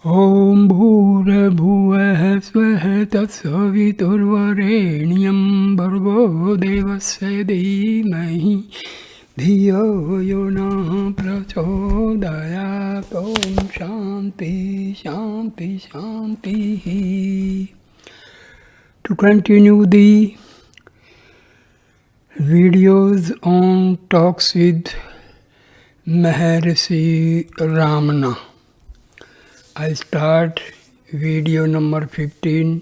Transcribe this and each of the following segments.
ॐ भूर्भुवः स्वः तत्सवितुर्वरेण्यं भर्गो देवस्य धीमहि धियो यो न प्रचोदयात् ॐ शान्ति शान्ति शान्तिः. To continue the videos on talks with Maharshi Ramana, I start video number 15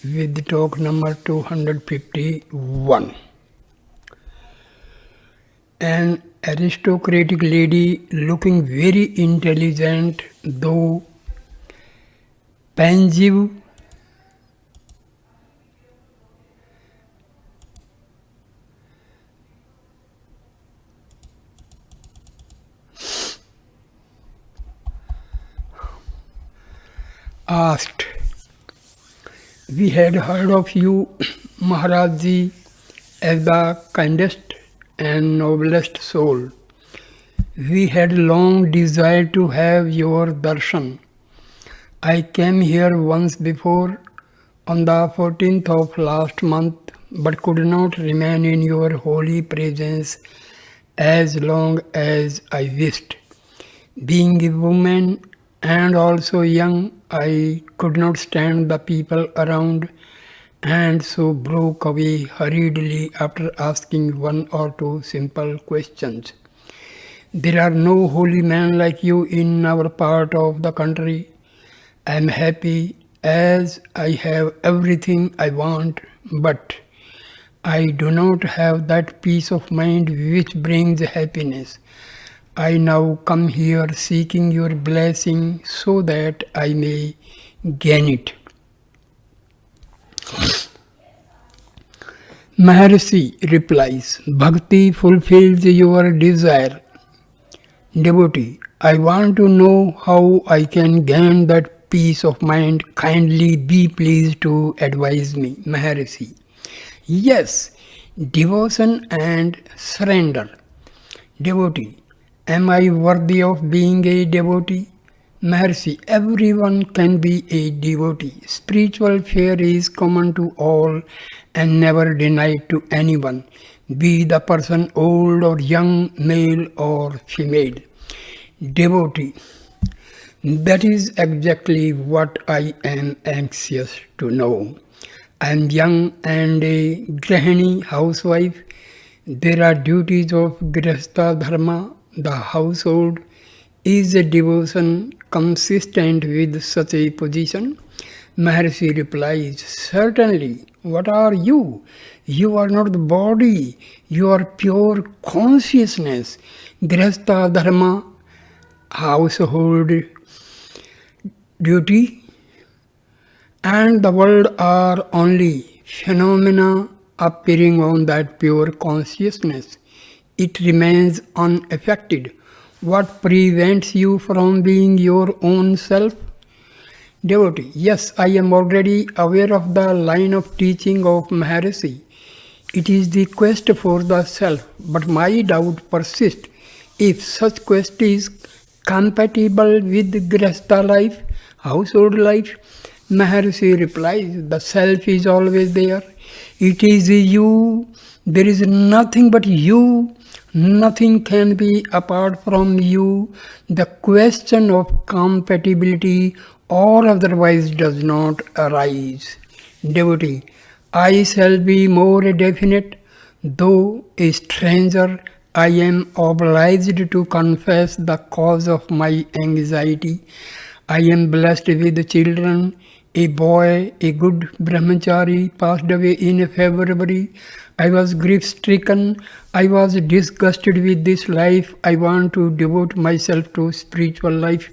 with talk number 251. An aristocratic lady looking very intelligent though pensive asked, "We had heard of you, Maharshi, as the kindest and noblest soul. We had long desired to have your darshan. I came here once before on the 14th of last month, but could not remain in your holy presence as long as I wished. Being a woman and also young, I could not stand the people around, and so broke away hurriedly after asking one or two simple questions. There are no holy men like you in our part of the country. I am happy as I have everything I want, but I do not have that peace of mind which brings happiness. I now come here seeking your blessing so that I may gain it." Maharshi replies, "Bhakti fulfills your desire. Devotee, I want to know how I can gain that peace of mind. Kindly be pleased to advise me." Maharshi: "Yes, devotion and surrender." Devotee: "Am I worthy of being a devotee?" Maharshi: "Everyone can be a devotee. Spiritual fare is common to all and never denied to anyone, be the person old or young, male or female." Devotee: "That is exactly what I am anxious to know. I am young and a grahini housewife. There are duties of grihastha dharma. The household. Is a devotion consistent with such a position?" Maharshi replies, "Certainly. What are you? You are not the body. You are pure consciousness. Grihastha dharma, household duty, and the world are only phenomena appearing on that pure consciousness. It remains unaffected. What prevents you from being your own self?" Devotee: "Yes, I am already aware of the line of teaching of Maharshi. It is the quest for the self, but my doubt persists if such quest is compatible with Grihastha life, household life." Maharshi replies, "The self is always there. It is you. There is nothing but you. Nothing can be apart from you. The question of compatibility or otherwise does not arise." Devotee: "I shall be more definite. Though a stranger, I am obliged to confess the cause of my anxiety. I am blessed with children. A boy, a good brahmachari, passed away in February. I was grief-stricken. I was disgusted with this life. I want to devote myself to spiritual life,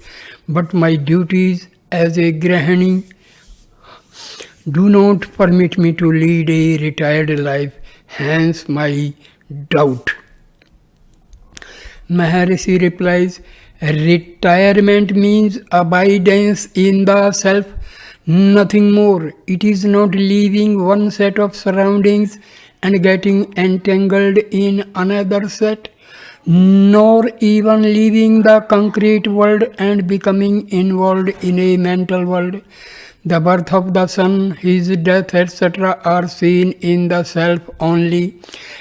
but my duties as a grahini do not permit me to lead a retired life. Hence my doubt." Maharshi replies, "Retirement means abidance in the self, nothing more. It is not leaving one set of surroundings and getting entangled in another set. nor even leaving the concrete world and becoming involved in a mental world. The birth of the sun, his death, etc., are seen in the self only.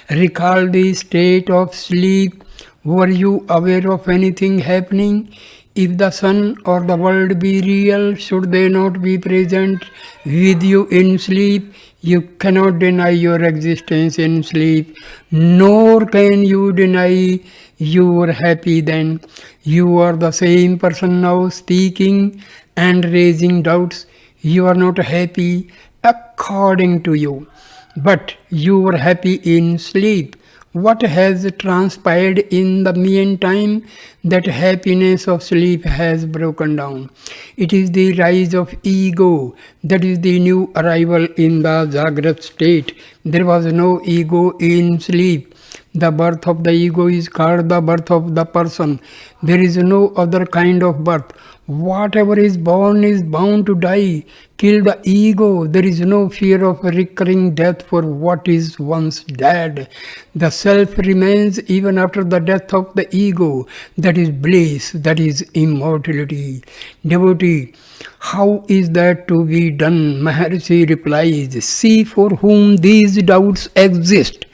Recall the state of sleep. Were you aware of anything happening? If the sun or the world be real, should they not be present with you in sleep? You cannot deny your existence in sleep, nor can you deny you were happy then. You are the same person now speaking and raising doubts. You are not happy according to you, but you were happy in sleep. What has transpired in the meantime? That happiness of sleep has broken down. It is the rise of ego. That is the new arrival in the Jagrat state. There was no ego in sleep. The birth of the ego is called the birth of the person. There is no other kind of birth. Whatever is born is bound to die. Kill the ego. There is no fear of recurring death for what is once dead. The self remains even after the death of the ego. That is bliss. That is immortality. Devotee, how is that to be done? Maharshi replies, see for whom these doubts exist.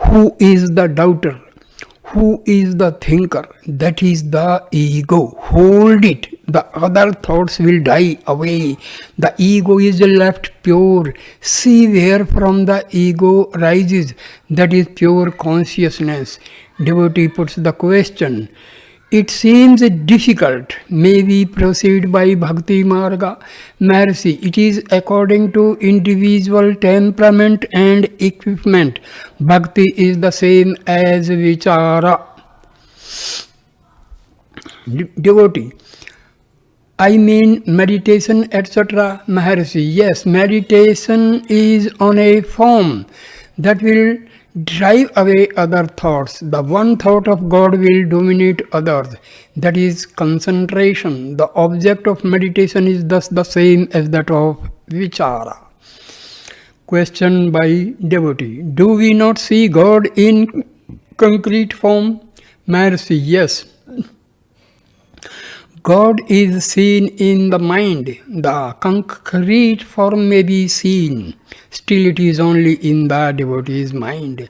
Who is the doubter? Who is the thinker? That is the ego. Hold it. The other thoughts will die away. The ego is left pure. See where from the ego rises. That is pure consciousness. Devotee puts the question. It seems difficult. May we proceed by Bhakti Marga? Maharshi, it is according to individual temperament and equipment. Bhakti is the same as Vichara. Devotee, I mean meditation, etc. Maharshi, yes, meditation is on a form that will drive away other thoughts. The one thought of God will dominate others. That is concentration. The object of meditation is thus the same as that of Vichara. Question by devotee. Do we not see God in concrete form? Maharshi, yes. God is seen in the mind. The concrete form may be seen. Still it is only in the devotee's mind.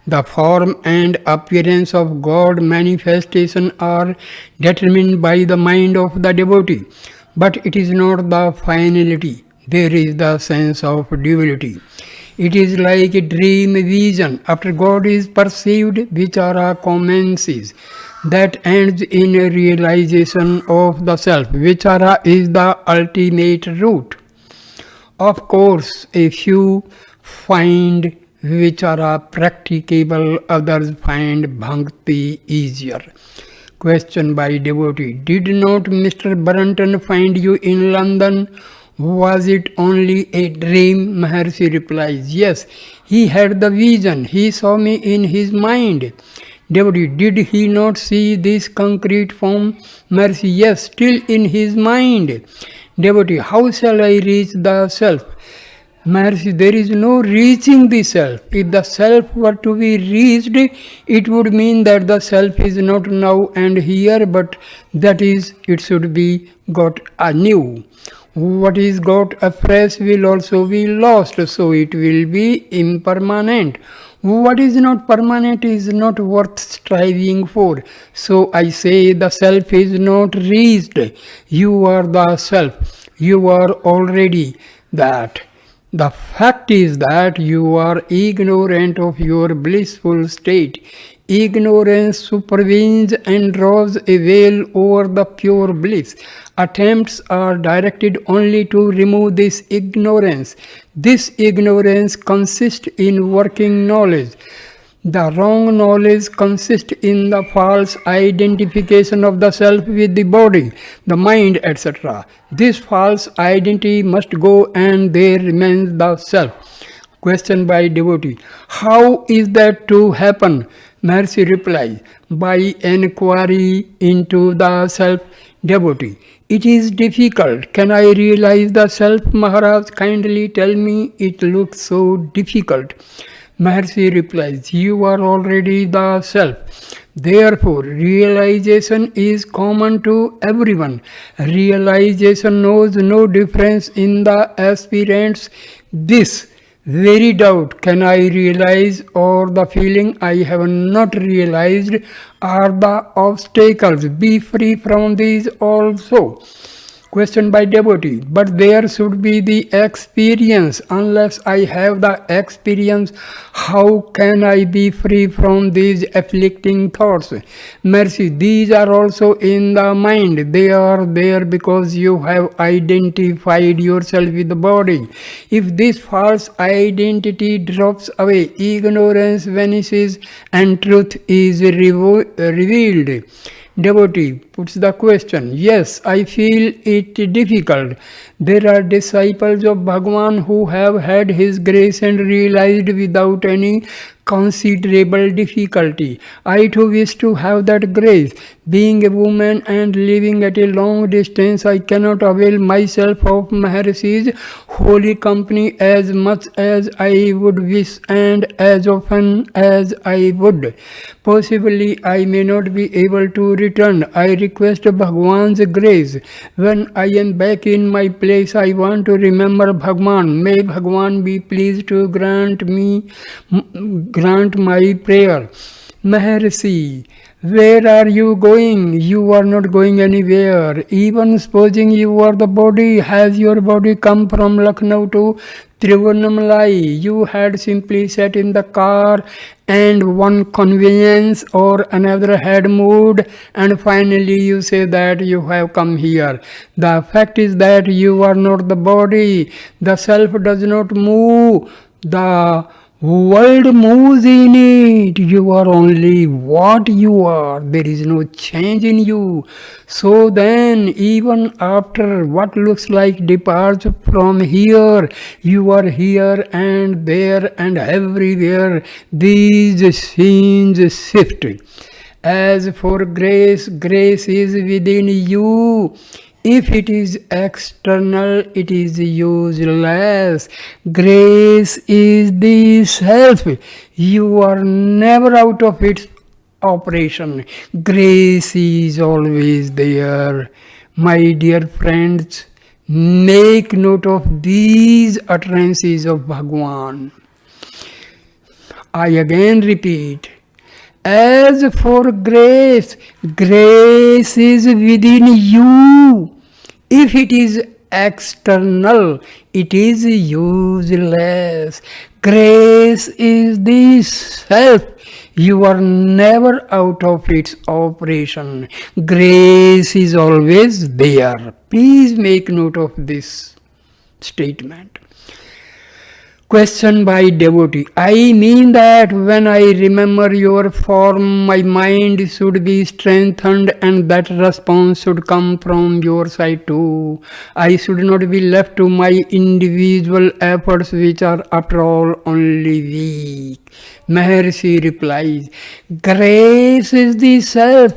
The form and appearance of God manifestation are determined by the mind of the devotee. But it is not the finality. There is the sense of duality. It is like a dream vision. After God is perceived, Vichara commences. That ends in a realization of the self. Vichara is the ultimate route. Of course, a few find Vichara practicable, others find Bhakti easier. Question by devotee. Did not Mr. Brunton find you in London? Was it only a dream? Maharshi replies, yes, he had the vision. He saw me in his mind. Devotee, did he not see this concrete form? Maharshi, yes, still in his mind. Devotee, how shall I reach the self? Maharshi, there is no reaching the self. If the self were to be reached, it would mean that the self is not now and here, but that is, it should be got anew. What is got afresh will also be lost, so it will be impermanent. What is not permanent is not worth striving for. So I say the self is not reached. You are the self. You are already that. The fact is that you are ignorant of your blissful state. Ignorance supervenes and draws a veil over the pure bliss. Attempts are directed only to remove this ignorance. This ignorance consists in working knowledge. The wrong knowledge consists in the false identification of the self with the body, the mind, etc. This false identity must go and there remains the self. Question by devotee. How is that to happen? Maharshi replies, by inquiry into the self. Devotee. It is difficult. Can I realize the self? Maharaj, kindly tell me. It looks so difficult. Maharshi replies, you are already the self. Therefore, realization is common to everyone. Realization knows no difference in the aspirants. This very doubt, can I realize, or the feeling I have not realized, are the obstacles. Be free from these also. Question by devotee. But there should be the experience. Unless I have the experience, how can I be free from these afflicting thoughts? Mercy. These are also in the mind. They are there because you have identified yourself with the body. If this false identity drops away, ignorance vanishes and truth is revealed. Devotee puts the question, yes, I feel it difficult. There are disciples of Bhagavan who have had His grace and realized without any considerable difficulty. I too wish to have that grace. Being a woman and living at a long distance, I cannot avail myself of Maharshi's holy company as much as I would wish and as often as I would. Possibly I may not be able to return. I request Bhagavan's grace. When I am back in my place, I want to remember Bhagavan. May Bhagavan be pleased to grant my prayer. Maharshi, where are you going? You are not going anywhere. Even supposing you are the body, has your body come from Lucknow to Trivandrum? You had simply sat in the car and one convenience or another had moved, and finally you say that you have come here. The fact is that you are not the body. The self does not move. The world moves in it. You are only what you are. There is no change in you. So then, even after what looks like departs from here, you are here and there and everywhere. These scenes shift. As for grace, grace is within you. If it is external, it is useless. Grace is the self. You are never out of its operation. Grace is always there. My dear friends, make note of these utterances of Bhagavan. I again repeat. As for grace, grace is within you. If it is external, it is useless. Grace is the self. You are never out of its operation. Grace is always there. Please make note of this statement. Question by devotee. I mean that when I remember your form, my mind should be strengthened and that response should come from your side too. I should not be left to my individual efforts, which are after all only weak. Maharshi replies, grace is the self.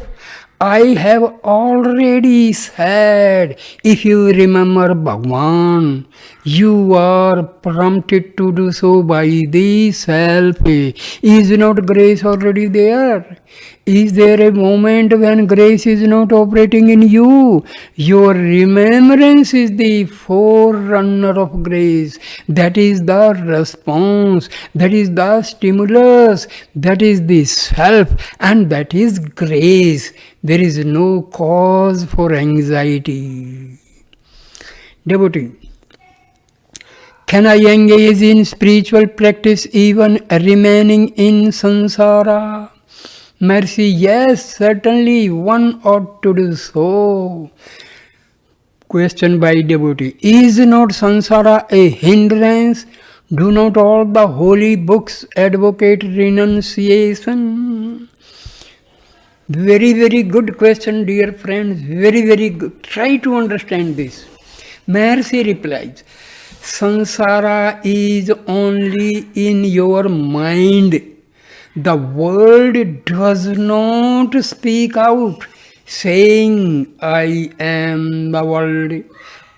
I have already said, if you remember Bhagavan, you are prompted to do so by the self. Is not grace already there? Is there a moment when grace is not operating in you? Your remembrance is the forerunner of grace. That is the response. That is the stimulus. That is the self. And that is grace. There is no cause for anxiety. Devotee. Can I engage in spiritual practice even remaining in samsara? Mercy, yes, certainly one ought to do so. Question by devotee. Is not samsara a hindrance? Do not all the holy books advocate renunciation? Very, very good question, dear friends. Very, very good. Try to understand this. Maharshi replies, samsara is only in your mind. The world does not speak out saying, I am the world,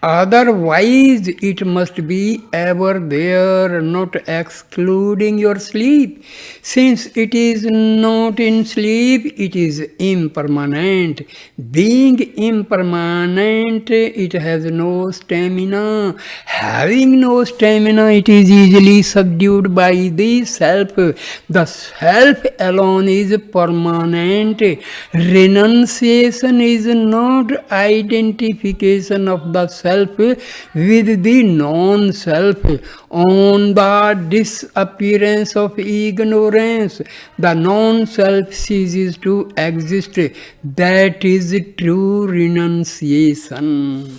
Otherwise, it must be ever there, not excluding your sleep. Since it is not in sleep, it is impermanent. Being impermanent, it has no stamina. Having no stamina, it is easily subdued by the self. The self alone is permanent. Renunciation is not identification of the self with the non-self. On the disappearance of ignorance, the non-self ceases to exist. That is true renunciation.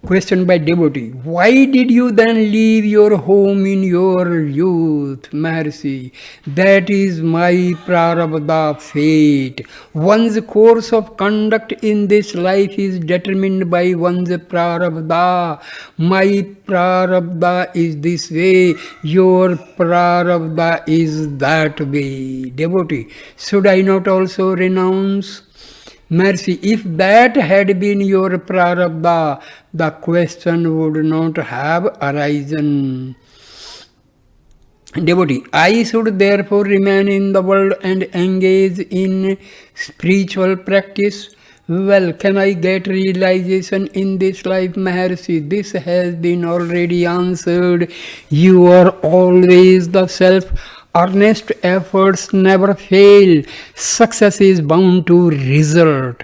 Question by devotee. Why did you then leave your home in your youth? Maharshi. That is my prarabdha fate. One's course of conduct in this life is determined by one's prarabdha. My prarabdha is this way. Your prarabdha is that way. Devotee. Should I not also renounce? Maharshi, if that had been your prarabdha, the question would not have arisen. Devotee, I should therefore remain in the world and engage in spiritual practice. Well, can I get realization in this life, Maharshi? This has been already answered. You are always the self. Earnest efforts never fail. Success is bound to result.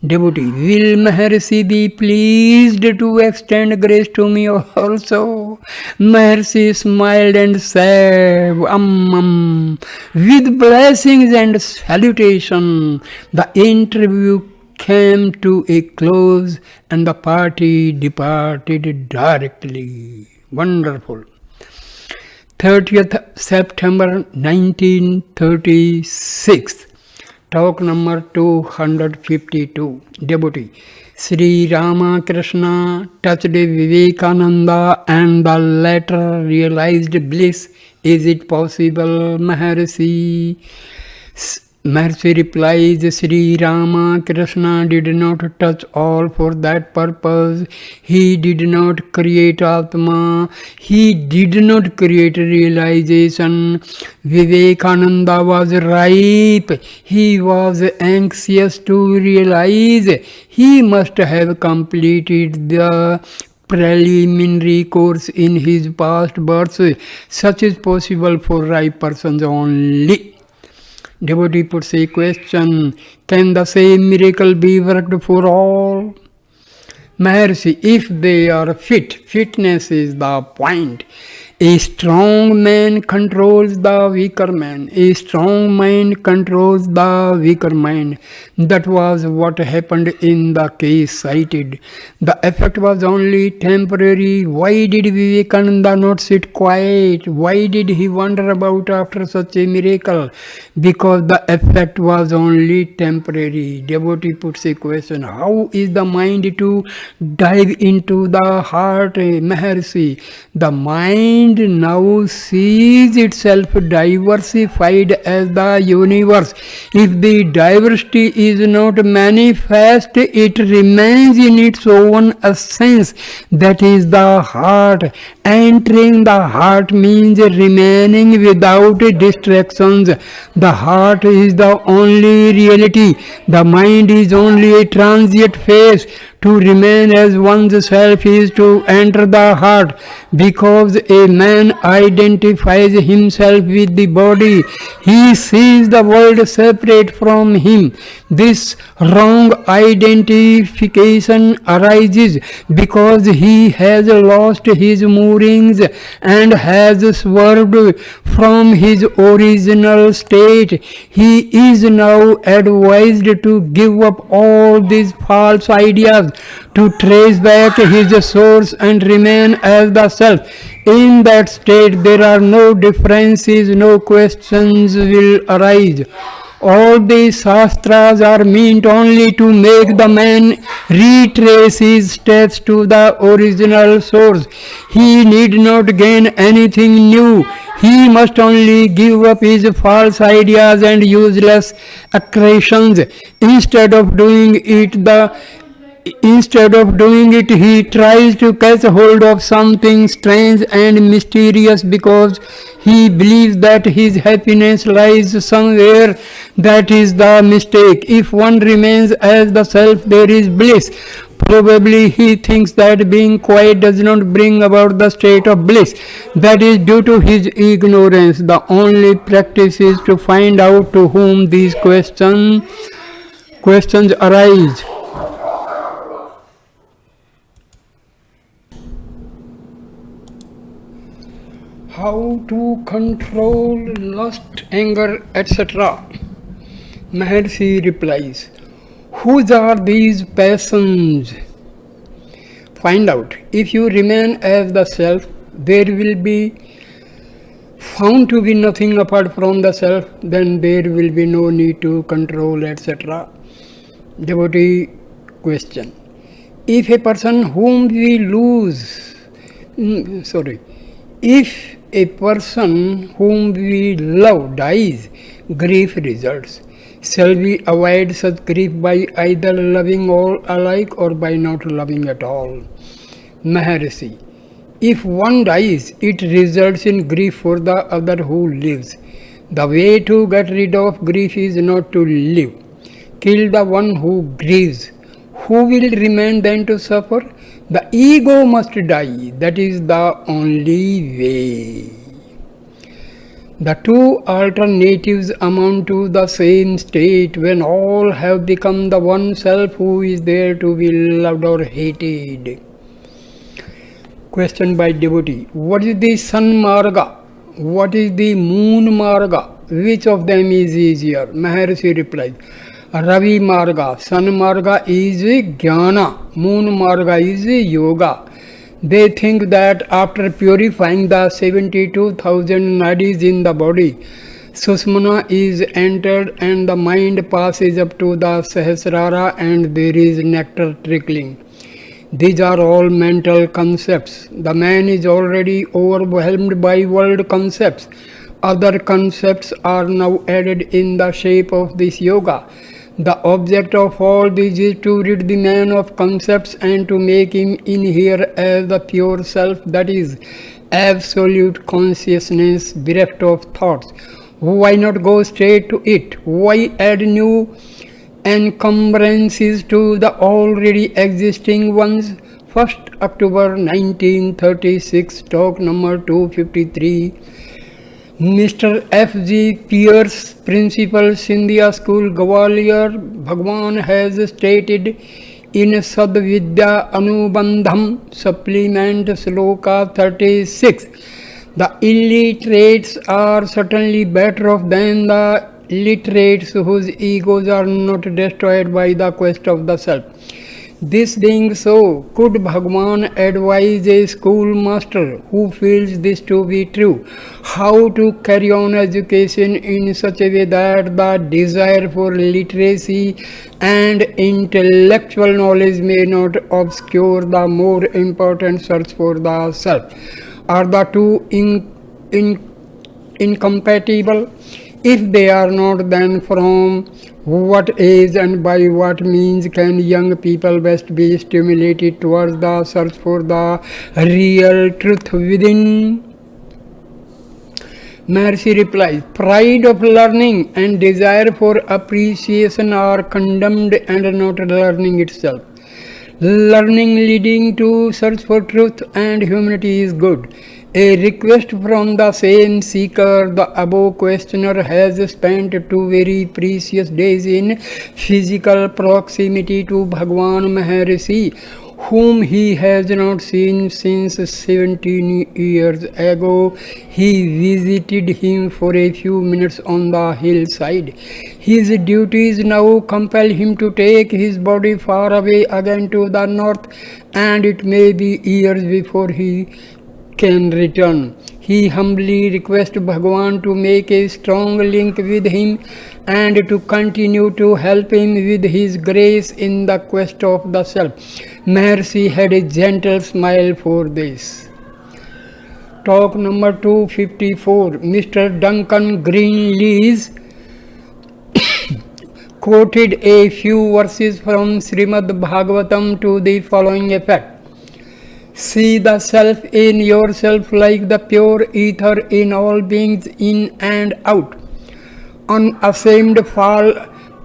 Devotee, will Maharshi be pleased to extend grace to me also? Maharshi smiled and said, with blessings and salutation. The interview came to a close and the party departed directly. Wonderful. 30th September 1936. Talk number 252. Devotee. Sri Ramakrishna touched Vivekananda and the latter realized bliss. Is it possible, Maharshi? Maharshi replies, Sri Ramakrishna did not touch all for that purpose. He did not create Atma. He did not create realization. Vivekananda was ripe. He was anxious to realize. He must have completed the preliminary course in his past births. Such is possible for ripe persons only. Devotee puts a question, can the same miracle be worked for all? Maharshi, if they are fit, fitness is the point. A strong man controls the weaker man. A strong mind controls the weaker mind. That was what happened in the case cited. The effect was only temporary. Why did Vivekananda not sit quiet? Why did he wander about after such a miracle? Because the effect was only temporary. Devotee puts a question, how is the mind to dive into the heart, Maharshi? The mind now sees itself diversified as the universe. If the diversity is not manifest, it remains in its own essence. That is the heart. Entering the heart means remaining without distractions. The heart is the only reality. The mind is only a transient phase. To remain as one's self is to enter the heart. Because a man identifies himself with the body, he sees the world separate from him. This wrong identification arises because he has lost his moorings and has swerved from his original state. He is now advised to give up all these false ideas, to trace back his source and remain as the self. In that state there are no differences, no questions will arise. All these shastras are meant only to make the man retrace his steps to the original source. He need not gain anything new. He must only give up his false ideas and useless accretions. Instead of doing it, the Instead of doing it, he tries to catch hold of something strange and mysterious because he believes that his happiness lies somewhere. That is the mistake. If one remains as the self, there is bliss. Probably he thinks that being quiet does not bring about the state of bliss. That is due to his ignorance. The only practice is to find out to whom these questions arise. How to control lust, anger, etc. Maharshi replies, whose are these passions? Find out. If you remain as the self, there will be found to be nothing apart from the self, then there will be no need to control, etc. Devotee question. If a person whom we lose, if a person whom we love dies, grief results. Shall we avoid such grief by either loving all alike or by not loving at all? Maharshi. If one dies, it results in grief for the other who lives. The way to get rid of grief is not to live. Kill the one who grieves. Who will remain then to suffer? The ego must die. That is the only way. The two alternatives amount to the same state when all have become the one self who is there to be loved or hated. Question by devotee. What is the sun marga? What is the moon marga? Which of them is easier? Maharshi replies, Ravi marga. Sun marga is jnana. Moon marga is yoga. They think that after purifying the 72,000 nadis in the body, Susmana is entered and the mind passes up to the Sahasrara and there is nectar trickling. These are all mental concepts. The man is already overwhelmed by world concepts. Other concepts are now added in the shape of this yoga. The object of all this is to rid the man of concepts and to make him inhere as the pure self, that is, absolute consciousness bereft of thoughts. Why not go straight to it? Why add new encumbrances to the already existing ones? 1st October 1936, talk number 253. Mr. F.G. Pierce, Principal, Scindia School, Gwalior, Bhagwan has stated in Sadvidya Anubandham, Supplement Sloka 36, the illiterates are certainly better off than the literates whose egos are not destroyed by the quest of the self. This being so, could Bhagwan advise a schoolmaster who feels this to be true how to carry on education in such a way that the desire for literacy and intellectual knowledge may not obscure the more important search for the self? Are the two incompatible? If they are not, then from what age and by what means can young people best be stimulated towards the search for the real truth within? Maharshi replies, pride of learning and desire for appreciation are condemned and not learning itself. Learning leading to search for truth and humanity is good. A request from the same seeker. The above questioner has spent 2 very precious days in physical proximity to Bhagwan Maharshi, whom he has not seen since 17 years ago. He visited him for a few minutes on the hillside. His duties now compel him to take his body far away again to the north, and it may be years before he can return. He humbly requests Bhagwan to make a strong link with him and to continue to help him with his grace in the quest of the self. Maharshi had a gentle smile for this. Talk number 254. Mr. Duncan Greenlees, quoted a few verses from Srimad Bhagavatam to the following effect. See the self in yourself like the pure ether in all beings in and out. Unashamed fall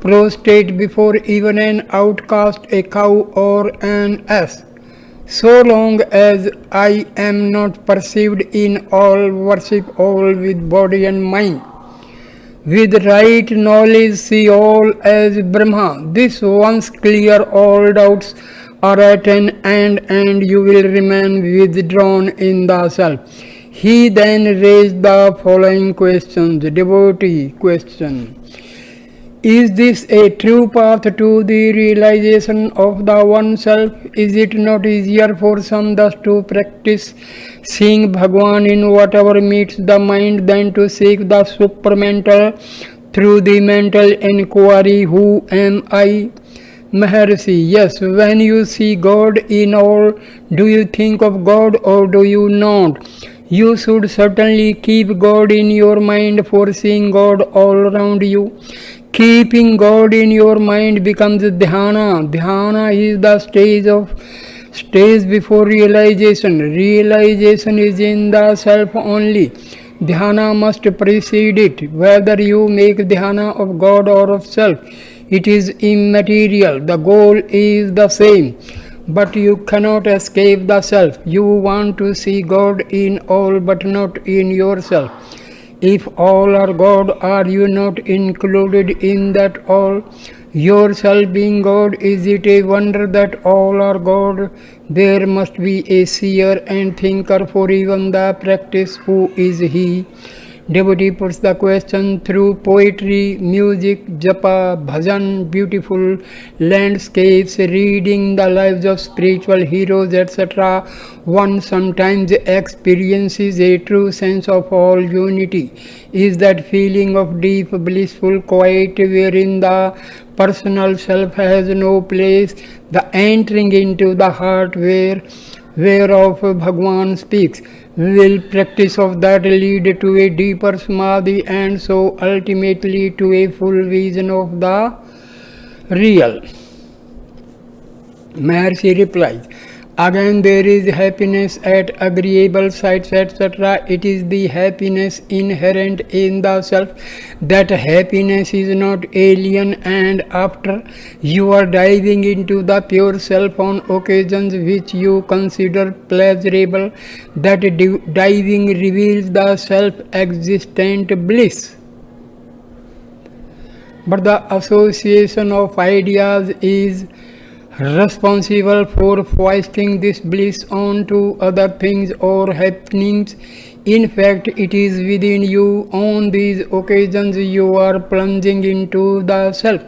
prostrate before even an outcast, a cow or an ass. So long as I am not perceived in all, worship all with body and mind. With right knowledge see all as Brahma. This once clear, all doubts are at an end and you will remain withdrawn in the self. He then raised the following questions. Devotee question. Is this a true path to the realization of the one self? Is it not easier for some thus to practice seeing Bhagwan in whatever meets the mind than to seek the supramental through the mental inquiry, who am I? Maharshi, yes, when you see God in all, do you think of God or do you not? You should certainly keep God in your mind for seeing God all around you. Keeping God in your mind becomes dhyana. Dhyana is the stage before realization. Realization is in the self only. Dhyana must precede it. Whether you make dhyana of God or of self, it is immaterial. The goal is the same. But you cannot escape the self. You want to see God in all but not in yourself. If all are God, are you not included in that all? Yourself being God, is it a wonder that all are God? There must be a seer and thinker for even the practice. Who is he? Devotee puts the question through poetry, music, japa, bhajan, beautiful landscapes, reading the lives of spiritual heroes, etc. One sometimes experiences a true sense of all unity. Is that feeling of deep, blissful quiet wherein the personal self has no place, the entering into the heart whereof Bhagwan speaks? Will practice of that lead to a deeper samadhi and so ultimately to a full vision of the real? Maharshi replies, again there is happiness at agreeable sights, etc. It is the happiness inherent in the self. That happiness is not alien, and after you are diving into the pure self on occasions which you consider pleasurable, that diving reveals the self-existent bliss. But the association of ideas is responsible for foisting this bliss onto other things or happenings. In fact, it is within you. On these occasions you are plunging into the self.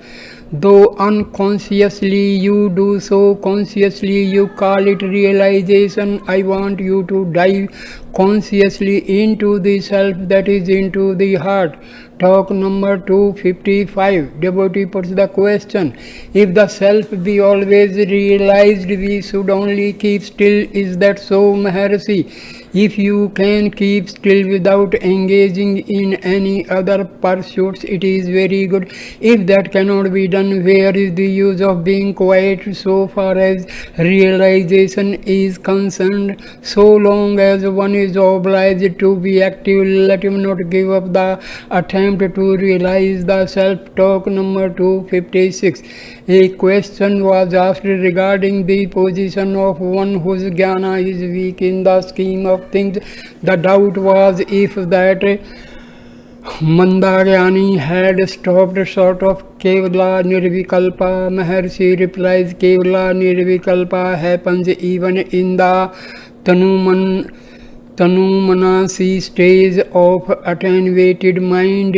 Though unconsciously you do so, consciously you call it realization. I want you to dive consciously into the self, that is into the heart. Talk number 255. Devotee puts the question, if the self be always realized, we should only keep still. Is that so, Maharshi? If you can keep still without engaging in any other pursuits, it is very good. If that cannot be done, where is the use of being quiet so far as realization is concerned? So long as one is obliged to be active, let him not give up the attempt to realize the self. Talk number 256. A question was asked regarding the position of one whose jnana is weak in the scheme of things. The doubt was if that Mandaryani had stopped short of Kevala Nirvikalpa. Maharshi replies, Kevala Nirvikalpa happens even in the Tanumanasi stage of attenuated mind.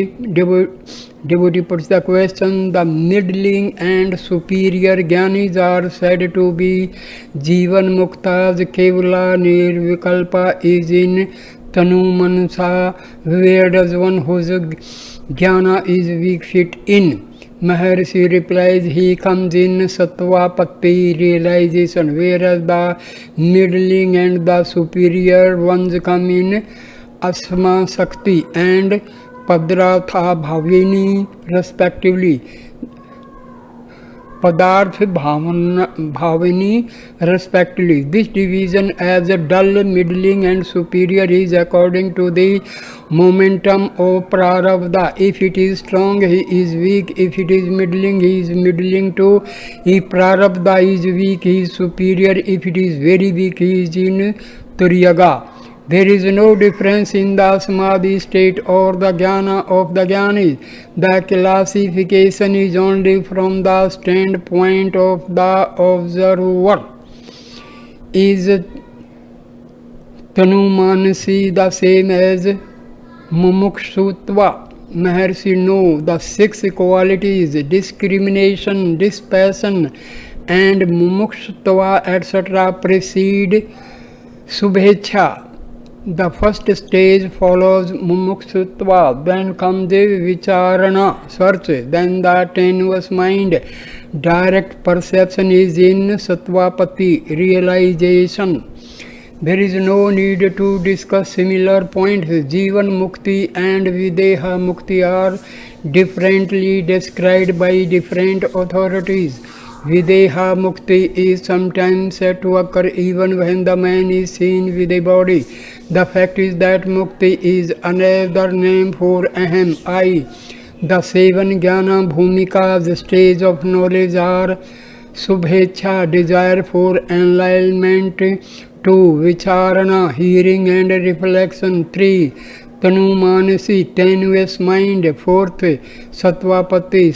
Devotee puts the question, the middling and superior jnanis are said to be Jivan Muktas. Kevala Nirvikalpa is in Tanumanasa. Where does one whose jnana is weak fit in? Maharshi replies, he comes in Sattvapatti realization, whereas the middling and the superior ones come in Asma Sakti and Padratha Bhavini respectively. Padarth Bhavani respectively. This division as a dull, middling and superior is according to the momentum of Prarabdha. If it is strong, he is weak. If it is middling, he is middling too. If Prarabdha is weak, he is superior. If it is very weak, he is in Turyaga. There is no difference in the samadhi state or the jnana of the jnani. The classification is only from the standpoint of the observer. Is Tanumanasi the same as Mumukshutva? Maharshi know the six qualities: discrimination, dispassion, and Mumukshutva, etc. precede Subhecha. The first stage follows Mumukshutva, then comes the Vicharana, search, then the tenuous mind. Direct perception is in Sattvapati, realization. There is no need to discuss similar points. Jivan Mukti and Videha Mukti are differently described by different authorities. Videha Mukti is sometimes said to occur even when the man is seen with a body. The fact is that Mukti is another name for Aham, I. The seven Jnana Bhumikas, stage of knowledge are Subhecha, desire for enlightenment, 2. Vicharana, hearing and reflection, 3. Tanumanasi, tenuous mind, 4th. Sattvapati,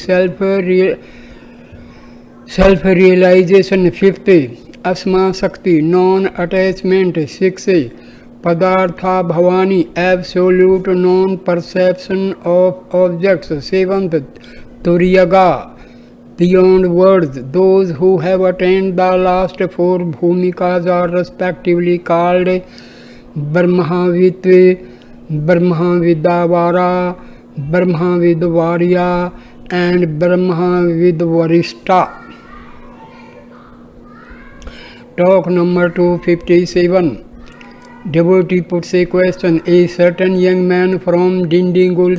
self-realization, 5th. Asma Sakti, non-attachment, 6th. Padartha Bhavani, absolute non-perception of objects, 7th. Turyaga, beyond words. Those who have attained the last four bhumikas are respectively called Brahmavitve, Brahmavidavara, Brahmavidvarya, and Brahmavidvarishta. Talk number 257. Devotee puts a question. A certain young man from Dindigul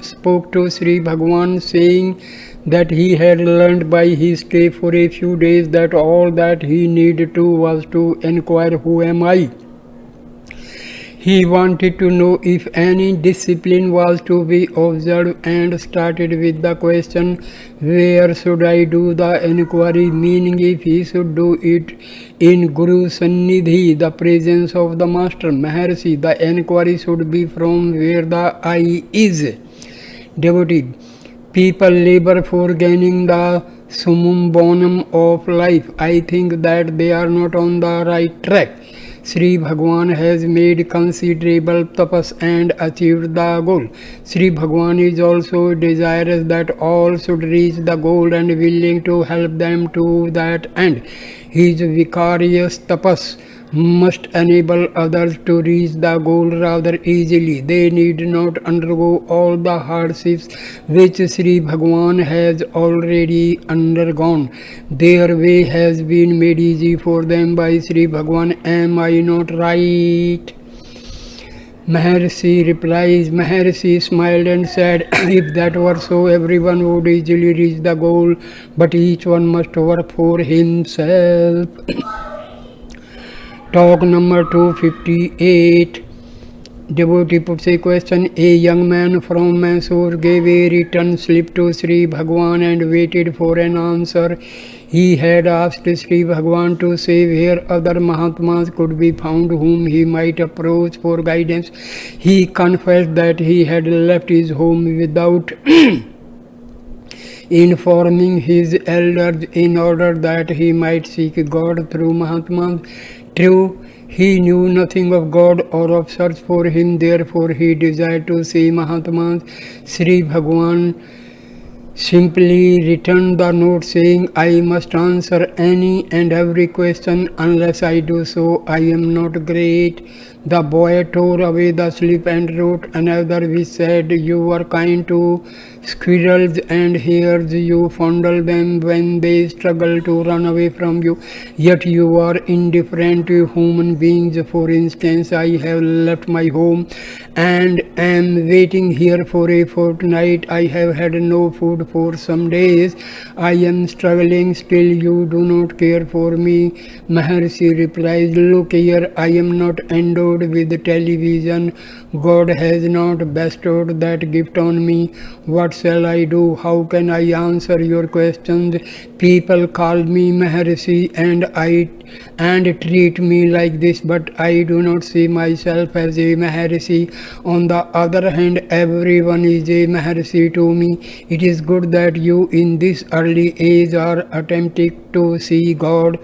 spoke to Sri Bhagavan, saying that he had learned by his stay for a few days that all that he needed to was to inquire, who am I? He wanted to know if any discipline was to be observed and started with the question, where should I do the inquiry, meaning if he should do it in Guru Sannidhi, the presence of the Master. Maharshi, the inquiry should be from where the I is. Devotee, people labor for gaining the summum bonum of life. I think that they are not on the right track. Sri Bhagavan has made considerable tapas and achieved the goal. Sri Bhagavan is also desirous that all should reach the goal and willing to help them to that end. His vicarious tapas must enable others to reach the goal rather easily. They need not undergo all the hardships which Sri Bhagavan has already undergone. Their way has been made easy for them by Sri Bhagavan. Am I not right? Maharshi replies. Maharshi smiled and said, if that were so, everyone would easily reach the goal, but each one must work for himself. Talk number 258. Devotee puts a question. A young man from Mysore gave a written slip to Sri Bhagavan and waited for an answer. He had asked Sri Bhagavan to say where other Mahatmas could be found whom he might approach for guidance. He confessed that he had left his home without informing his elders in order that he might seek God through Mahatmas. True, he knew nothing of God or of search for him, therefore he desired to see Mahatmas. Sri Bhagavan simply returned the note saying, I must answer any and every question. Unless I do so, I am not great. The boy tore away the slip and wrote another which said, you were kind to squirrels and hares, you fondle them when they struggle to run away from you, yet you are indifferent to human beings. For instance, I have left my home and am waiting here for a fortnight. I have had no food for some days. I am struggling, still you do not care for me. Maharshi replies, look here, I am not endowed with television. God has not bestowed that gift on me. What shall I do? How can I answer your questions? People call me Maharshi and treat me like this, but I do not see myself as a Maharshi. On the other hand, everyone is a Maharshi to me. It is good that you in this early age are attempting to see God.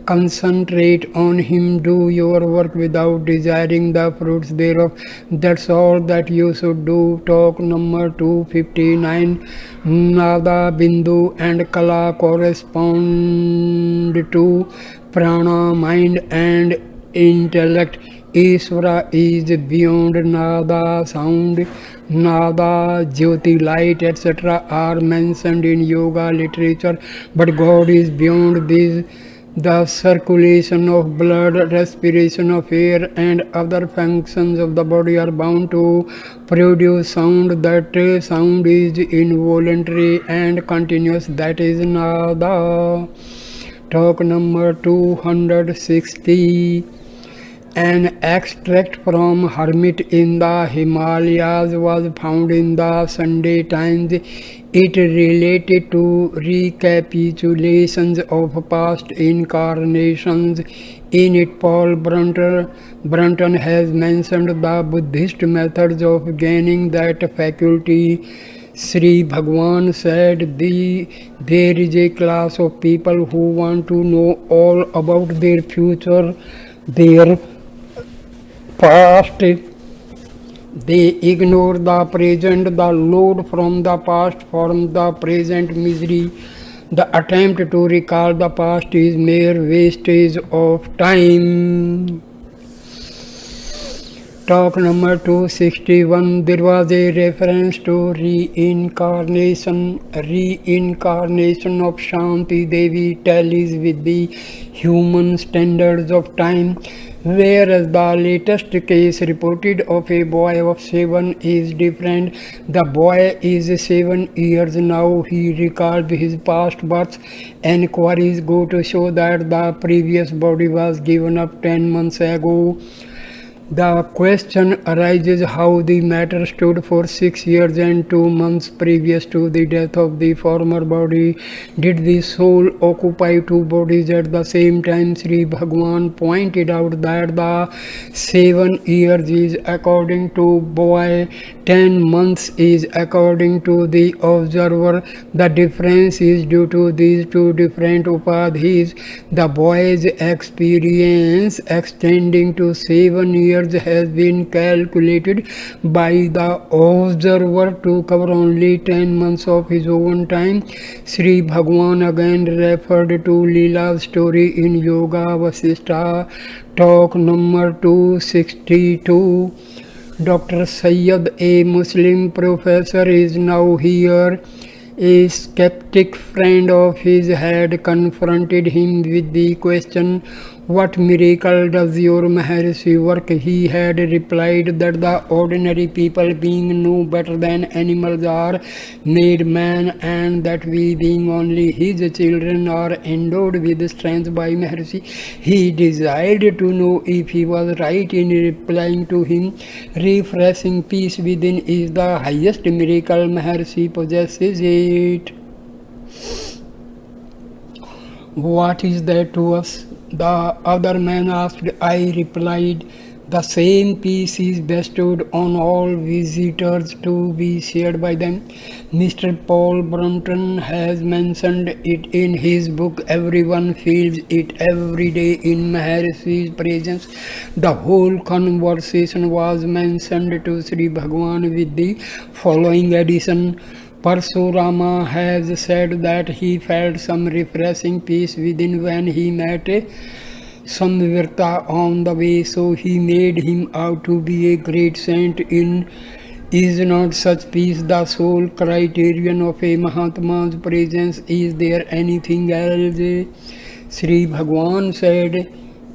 Concentrate on Him, do your work without desiring the fruits thereof. That's all that you should do. Talk number 259. Nada, Bindu and Kala correspond to prana, mind and intellect. Ishvara is beyond nada, sound, nada, jyoti, light, etc. are mentioned in yoga literature, but God is beyond these. The circulation of blood, respiration of air, and other functions of the body are bound to produce sound. That sound is involuntary and continuous. That is nada. Talk number 260. An extract from Hermit in the Himalayas was found in the Sunday Times. It related to recapitulations of past incarnations. In it, Paul Brunton has mentioned the Buddhist methods of gaining that faculty. Sri Bhagwan said there is a class of people who want to know all about their future, their past. They ignore the present. The load from the past forms the present misery. The attempt to recall the past is mere wastage of time. Talk number 261. There was a reference to reincarnation. Reincarnation of Shanti Devi tallies with the human standards of time, whereas the latest case reported of a boy of 7 is different. The boy is 7 years now. He recalled his past births. Enquiries go to show that the previous body was given up 10 months ago. The question arises how the matter stood for 6 years and 2 months previous to the death of the former body. Did the soul occupy 2 bodies at the same time? Sri Bhagwan pointed out that the 7 years is according to boy, 10 months is according to the observer. The difference is due to these 2 different upadhis. The boy's experience extending to 7 years has been calculated by the observer to cover only 10 months of his own time. Sri Bhagwan again referred to Leela's story in Yoga Vasishtha. Talk number 262. Dr. Sayyid, a Muslim professor, is now here. A skeptic friend of his had confronted him with the question, what miracle does your Maharshi work? He had replied that the ordinary people, being no better than animals, are made man, and that we, being only his children, are endowed with strength by Maharshi. He desired to know if he was right in replying to him. Refreshing peace within is the highest miracle. Maharshi possesses it. What is that to us? The other man asked. I replied, the same peace is bestowed on all visitors to be shared by them. Mr. Paul Brunton has mentioned it in his book. Everyone feels it every day in Maharshi's presence. The whole conversation was mentioned to Sri Bhagwan with the following addition. Parsurama has said that he felt some refreshing peace within when he met Samvirta on the way, so he made him out to be a great saint. Is not such peace the sole criterion of a Mahatma's presence? Is there anything else? Sri Bhagwan said,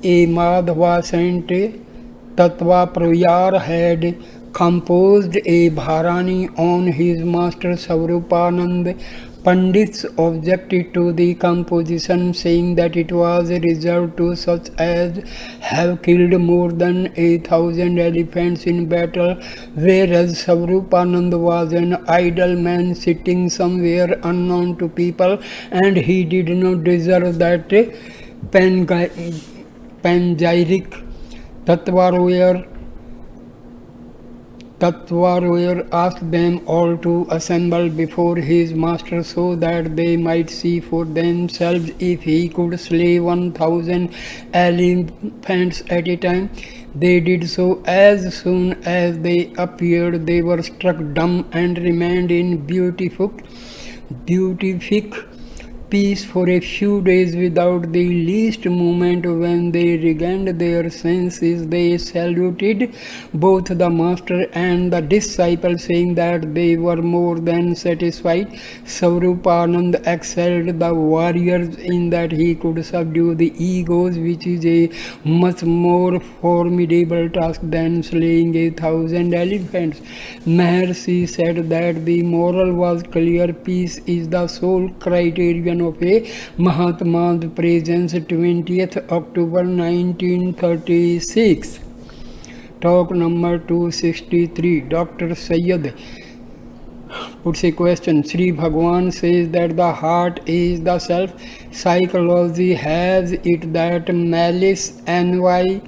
a Madhva saint, Tattva Prayar, had composed a Bharani on his master Savrupanand. Pandits objected to the composition, saying that it was reserved to such as have killed more than 1,000 elephants in battle, whereas Savrupanand was an idle man sitting somewhere unknown to people, and he did not deserve that panegyric. Tatvarwar asked them all to assemble before his master so that they might see for themselves if he could slay 1,000 elephants at a time. They did so. As soon as they appeared, they were struck dumb and remained in beatific peace for a few days without the least movement. When they regained their senses, they saluted both the master and the disciple, saying that they were more than satisfied. Savrupanand excelled the warriors in that he could subdue the egos, which is a much more formidable task than slaying 1,000 elephants. Maharshi said that the moral was clear. Peace is the sole criterion of a Mahatma's presence. 20th October 1936. Talk number 263. Dr. Syed puts a question. Sri Bhagwan says that the heart is the self. Psychology has it that malice, envy,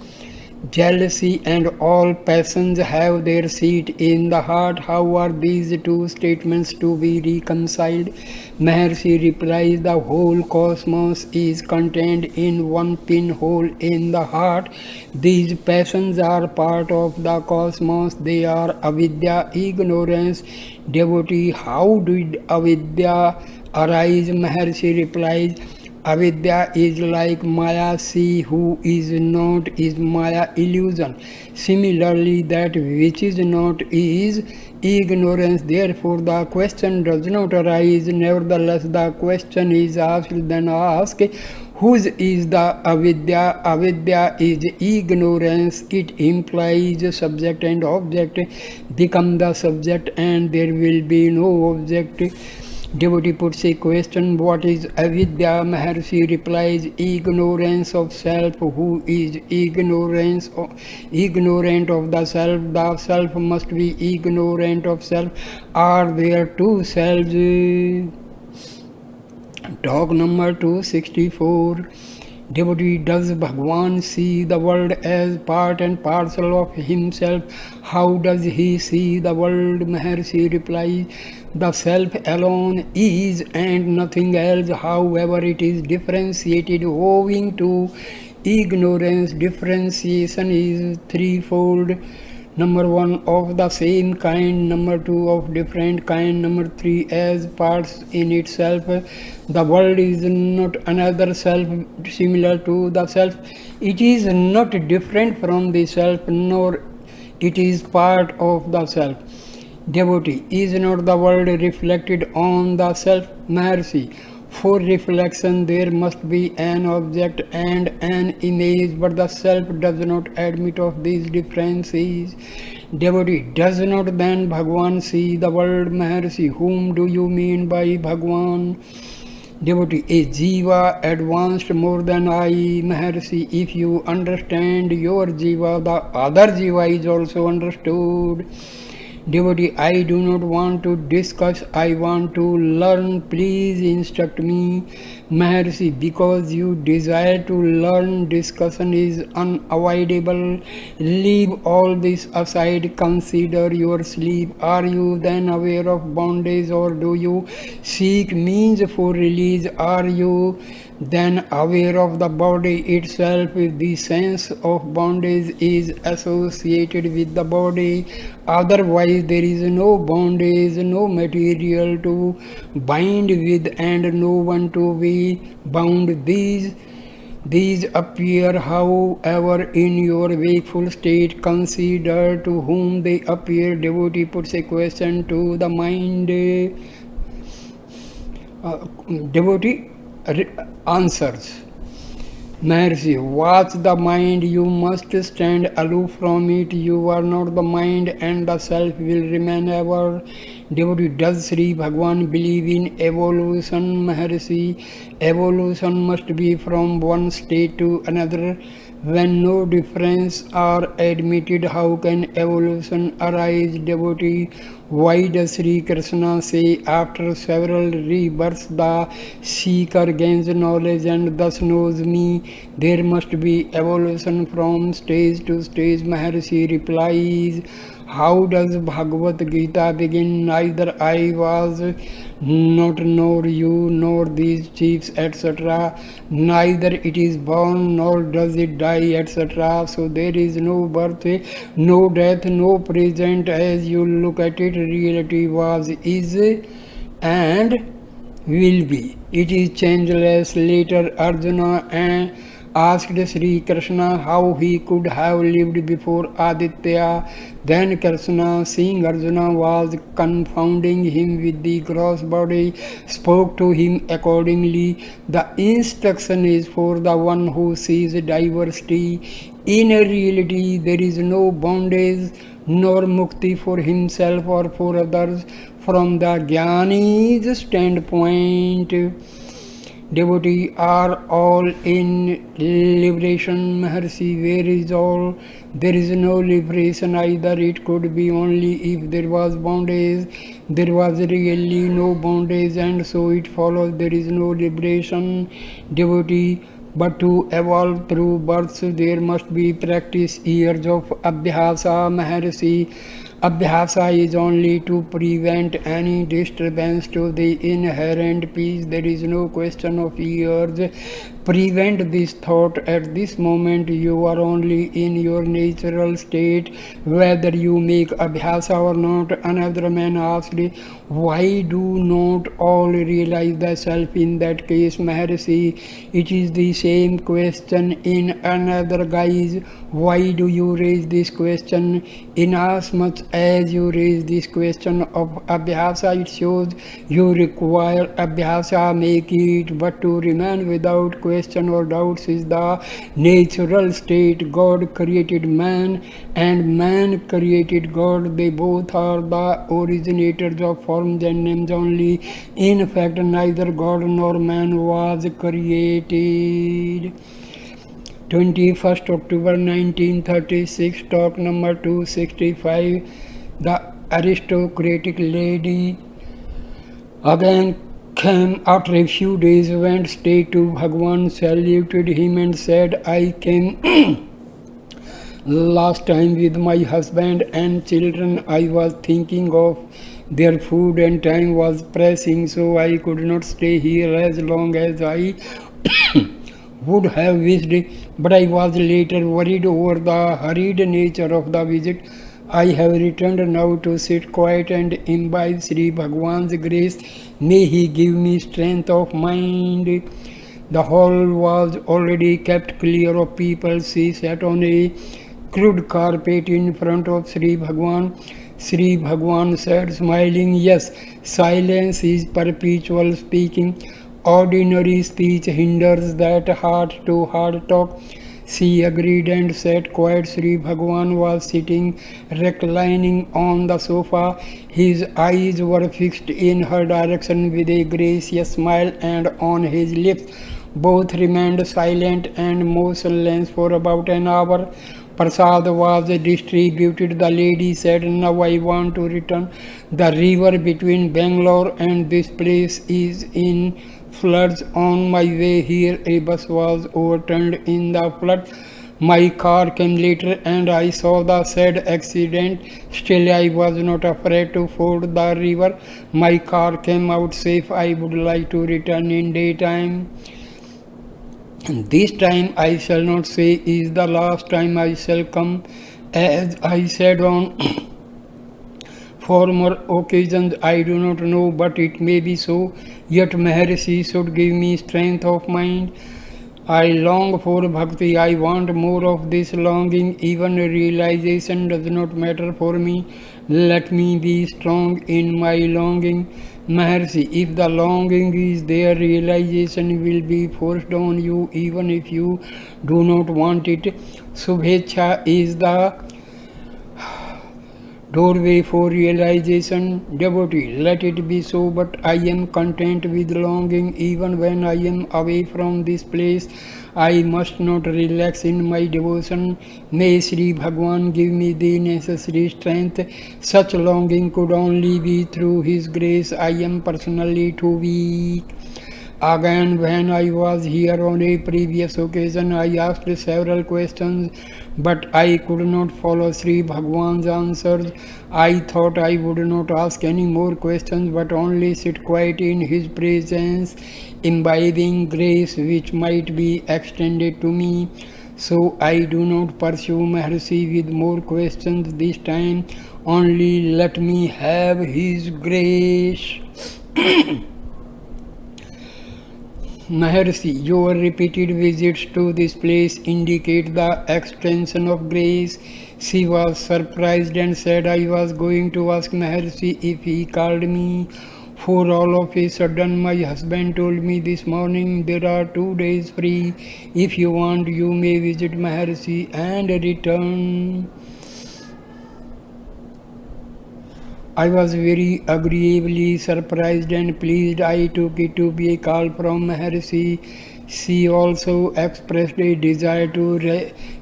jealousy and all passions have their seat in the heart. How are these two statements to be reconciled? Maharshi replies, the whole cosmos is contained in one pinhole in the heart. These passions are part of the cosmos. They are avidya, ignorance. Devotee, how did avidya arise? Maharshi replies, avidya is like Maya. See who is not is Maya, illusion. Similarly, that which is not is ignorance. Therefore, the question does not arise. Nevertheless, the question is asked. Then ask, whose is the avidya? Avidya is ignorance. It implies subject and object. Become the subject and there will be no object. Devotee puts a question, what is avidya? Maharshi replies, ignorance of self. Who is ignorant of the self? The self must be ignorant of self. Are there two selves? Talk number 264. Devotee, does Bhagwan see the world as part and parcel of himself? How does he see the world? Maharshi replies, the self alone is and nothing else. However, it is differentiated owing to ignorance. Differentiation is threefold. Number 1, of the same kind. Number 2, of different kind. Number 3, as parts in itself. The world is not another self similar to the self. It is not different from the self, nor it is part of the self. Devotee, is not the world reflected on the self? Maharshi, for reflection there must be an object and an image, but the self does not admit of these differences. Devotee, does not then Bhagwan see the world? Maharshi, whom do you mean by Bhagwan? Devotee, a jiva advanced more than I. Maharshi, if you understand your jiva, the other jiva is also understood. Devotee, I do not want to discuss, I want to learn. Please instruct me. Maharshi, because you desire to learn, discussion is unavoidable. Leave all this aside, consider your sleep. Are you then aware of bondage, or do you seek means for release? Are you then aware of the body itself? The sense of bondage is associated with the body. Otherwise, there is no bondage, no material to bind with, and no one to be bound. These appear, however, in your wakeful state. Consider to whom they appear. Devotee puts a question to the mind. Devotee answers. Maharshi, watch the mind, you must stand aloof from it. You are not the mind, and the self will remain ever. Devotee, does Sri Bhagwan believe in evolution? Maharshi, evolution must be from one state to another. When no difference are admitted, how can evolution arise? Devotee, why does Sri Krishna say after several rebirths the seeker gains knowledge and thus knows me? There must be evolution from stage to stage. Maharshi replies, how does Bhagavad Gita begin? Neither I was not, nor you, nor these chiefs, etc. Neither it is born, nor does it die, etc. So there is no birth, no death, no present. As you look at it, reality was, is, and will be. It is changeless. Later, Arjuna asked Sri Krishna how he could have lived before Aditya. Then Krishna, seeing Arjuna was confounding him with the gross body, spoke to him accordingly. The instruction is for the one who sees diversity. In reality, there is no bondage nor mukti for himself or for others. From the Jnani's standpoint, devotee are all in liberation. Maharshi, where is all? There is no liberation either. It could be only if there was bondage. There was really no bondage, and so it follows there is no liberation. Devotee, but to evolve through births, there must be practice, years of abhyasa. Maharshi, abhyasa is only to prevent any disturbance to the inherent peace. There is no question of years. Prevent this thought at this moment. You are only in your natural state, whether you make abhyasa or not. Another man asked, why do not all realize the self in that case? Maharshi, it is the same question in another guise. Why do you raise this question? Inasmuch as you raise this question of abhyasa, it shows you require abhyasa. Make it, but to remain without question or doubts is the natural state. God created man and man created God. They both are the originators of forms and names only. In fact, neither God nor man was created. 21st October 1936, talk number 265. The aristocratic lady again came after a few days, went straight to Bhagwan, saluted him and said, I came last time with my husband and children. I was thinking of their food and time was pressing, so I could not stay here as long as I would have wished, but I was later worried over the hurried nature of the visit. I have returned now to sit quiet and imbibe Sri Bhagwan's grace. May he give me strength of mind. The hall was already kept clear of people. She sat on a crude carpet in front of Sri Bhagwan. Sri Bhagwan said, smiling, yes, silence is perpetual speaking. Ordinary speech hinders that heart-to-heart talk. She agreed and sat quiet. Sri Bhagwan was sitting, reclining on the sofa. His eyes were fixed in her direction with a gracious smile, and on his lips both remained silent and motionless for about an hour. Prasad was distributed. The lady said, now I want to return. The river between Bangalore and this place is in floods. On my way here, a bus was overturned in the flood. My car came later and I saw the sad accident. Still, I was not afraid to ford the river. My car came out safe. I would like to return in daytime. And this time I shall not say is the last time I shall come. As I said on former occasions, I do not know, but it may be so. Yet Maharshi should give me strength of mind. I long for bhakti. I want more of this longing. Even realization does not matter for me. Let me be strong in my longing. Maharshi, if the longing is there, realization will be forced on you even if you do not want it. Subhecha is the doorway for realization. Devotee, let it be so, but I am content with longing even when I am away from this place. I must not relax in my devotion. May Sri Bhagwan give me the necessary strength. Such longing could only be through His grace. I am personally too weak. Again, when I was here on a previous occasion, I asked several questions, but I could not follow Sri Bhagwan's answers. I thought I would not ask any more questions, but only sit quiet in his presence, imbibing grace which might be extended to me. So I do not pursue Maharshi with more questions this time. Only let me have his grace. Maharshi, your repeated visits to this place indicate the extension of grace. She was surprised and said I was going to ask Maharshi if he called me. For all of a sudden, my husband told me this morning there are 2 days free. If you want, you may visit Maharshi and return. I was very agreeably surprised and pleased. I took it to be a call from Maharshi. She also expressed a desire to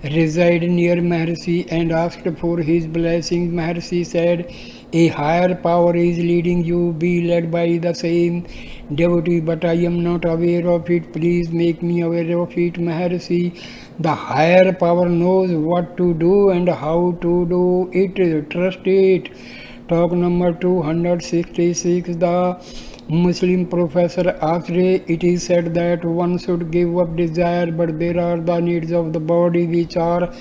reside near Maharshi and asked for his blessings. Maharshi said, a higher power is leading you, be led by the same. Devotee, but I am not aware of it. Please make me aware of it. Maharshi, the higher power knows what to do and how to do it. Trust it. Talk number 266. The Muslim professor asked, it is said that one should give up desire, but there are the needs of the body which are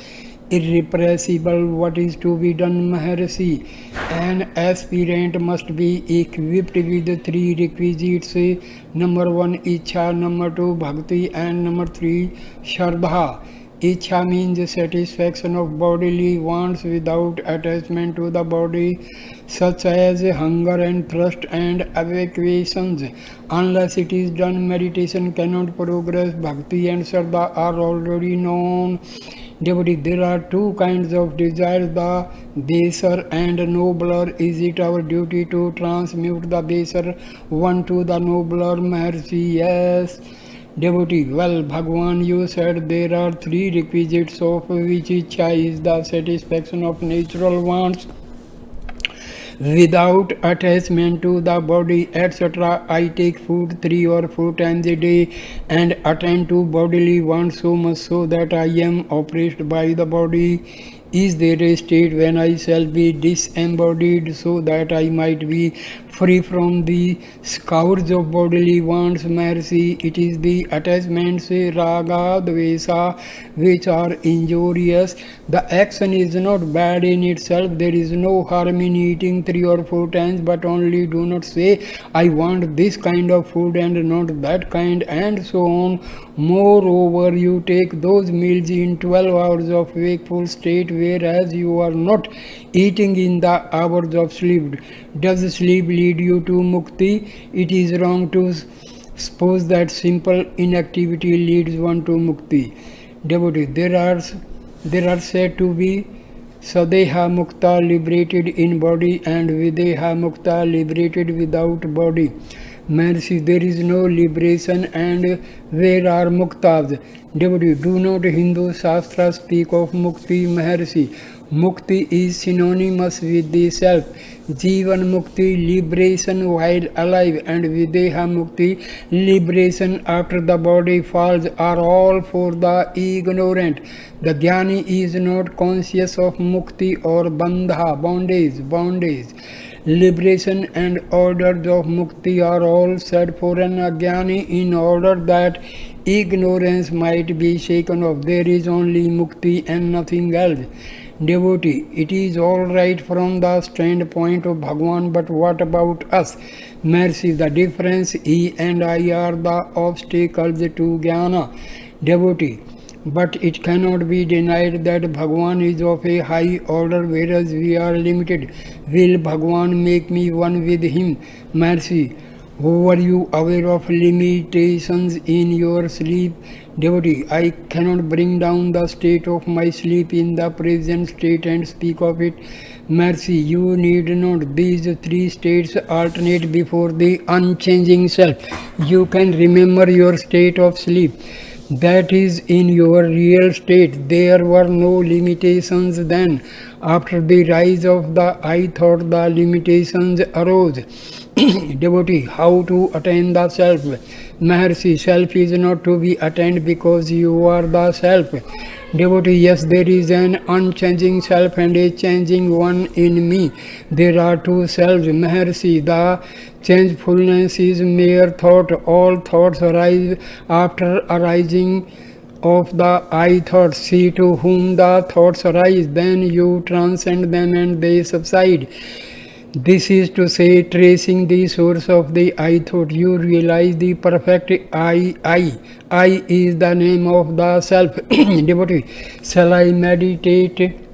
irrepressible. What is to be done, Maharshi? An aspirant must be equipped with 3 requisites. Number 1, Ichha. Number 2, Bhakti. And number 3, Shraddha. Ichha means satisfaction of bodily wants without attachment to the body, such as hunger and thirst and evacuations. Unless it is done, meditation cannot progress. Bhakti and Shraddha are already known. Devotee, there are 2 kinds of desires, the baser and nobler. Is it our duty to transmute the baser one to the nobler? Maharshi, yes. Devotee, well, Bhagwan, you said there are 3 requisites, of which Ichha is the satisfaction of natural wants without attachment to the body, etc. I take food 3 or 4 times a day and attend to bodily wants so much so that I am oppressed by the body. Is there a state when I shall be disembodied so that I might be free from the scourge of bodily wants? Maharshi, it is the attachments, raga, dvesa, which are injurious. The action is not bad in itself. There is no harm in eating 3 or 4 times, but only do not say, I want this kind of food and not that kind, and so on. Moreover, you take those meals in 12 hours of wakeful state, whereas you are not eating in the hours of sleep. Does sleep lead you to mukti? It is wrong to suppose that simple inactivity leads one to mukti. Devotee, there are said to be Sadeha Mukta, liberated in body, and Videha Mukta, liberated without body. Maharshi, there is no liberation, and where are muktas? Devotee, do not Hindu Shastras speak of mukti? Maharshi, mukti is synonymous with the self. Jivan mukti, liberation while alive, and videha mukti, liberation after the body falls, are all for the ignorant. The jnani is not conscious of mukti or bandha, bondage. Liberation and orders of mukti are all said for an ajnani in order that ignorance might be shaken off. There is only mukti and nothing else. Devotee, it is all right from the standpoint of Bhagwan, but what about us? Maharshi, the difference, he and I are the obstacles to jnana. Devotee, But it cannot be denied that Bhagwan is of a high order, whereas we are limited. Will Bhagwan make me one with him? Mercy. Were you aware of limitations in your sleep? Devotee, I cannot bring down the state of my sleep in the present state and speak of it. Mercy, you need not. These three states alternate before the unchanging self. You can remember your state of sleep. That is in your real state. There were no limitations then. After the rise of the I thought, the limitations arose. Devotee, how to attain the self? Maharshi, self is not to be attained because you are the self. Devotee, yes, there is an unchanging self and a changing one in me. There are two selves. Maharshi, the changefulness is mere thought. All thoughts arise after arising of the I thoughts. See to whom the thoughts arise, then you transcend them and they subside. This is to say, tracing the source of the I thought, you realize the perfect I. I is the name of the self. Devotee, shall I meditate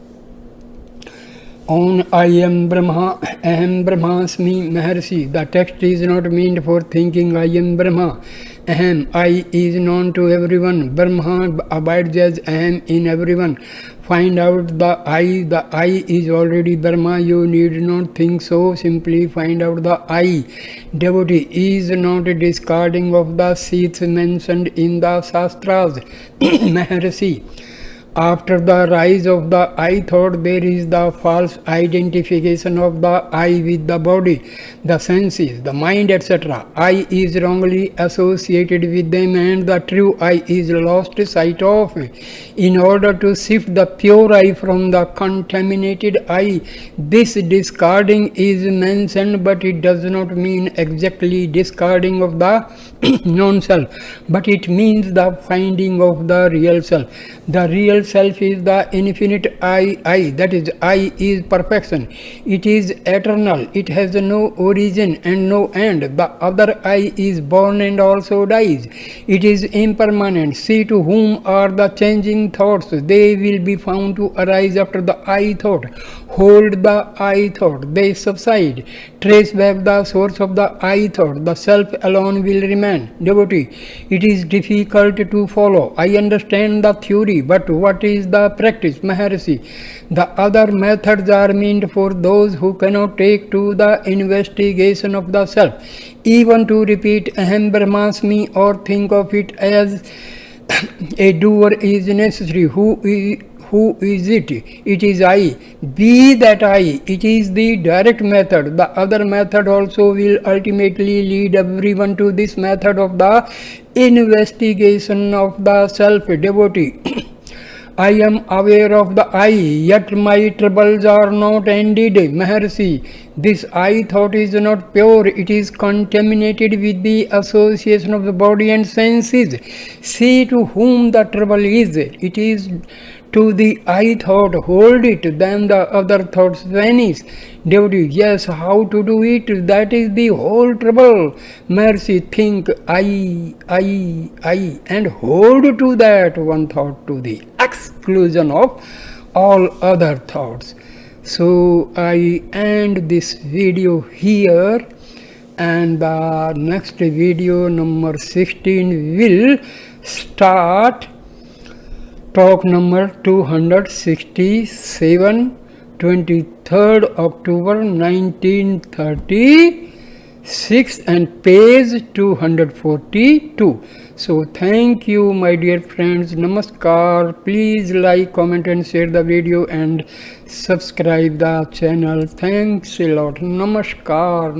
on I am Brahma, Aham Brahmasmi? Maharshi, the text is not meant for thinking I am Brahma. Aham, I is known to everyone. Brahma abides as Aham in everyone. Find out the I is already Brahma. You need not think so, simply find out the I. Devotee is not a discarding of the seeds mentioned in the Shastras. Maharshi, after the rise of the I thought, there is the false identification of the I with the body, the senses, the mind, etc. I is wrongly associated with them and the true I is lost sight of. In order to shift the pure I from the contaminated I, this discarding is mentioned, but it does not mean exactly discarding of the non-self, but it means the finding of the real self. The real self is the infinite I, that is, I is perfection. It is eternal, it has no origin and no end. The other I is born and also dies. It is impermanent. See to whom are the changing thoughts, they will be found to arise after the I thought. Hold the I thought, they subside. Trace back the source of the I thought, the self alone will remain. Devotee, it is difficult to follow. I understand the theory, but what is the practice? Maharshi, the other methods are meant for those who cannot take to the investigation of the self. Even to repeat Aham Brahmasmi or think of it as a doer is necessary. Who is it? It is I. Be that I. It is the direct method. The other method also will ultimately lead everyone to this method of the investigation of the self. Devotee, I am aware of the I, yet my troubles are not ended. Maharshi, this I thought is not pure, it is contaminated with the association of the body and senses. See to whom the trouble is. It is to the I thought, hold it, then the other thoughts vanish. Devotee, yes, how to do it? That is the whole trouble. Mercy, think I, and hold to that one thought to the exclusion of all other thoughts. So I end this video here, and the next video number 16 will start talk number 267, 23rd October 1936, and page 242. So thank you, my dear friends. Namaskar. Please like, comment and share the video and subscribe the channel. Thanks a lot. Namaskar.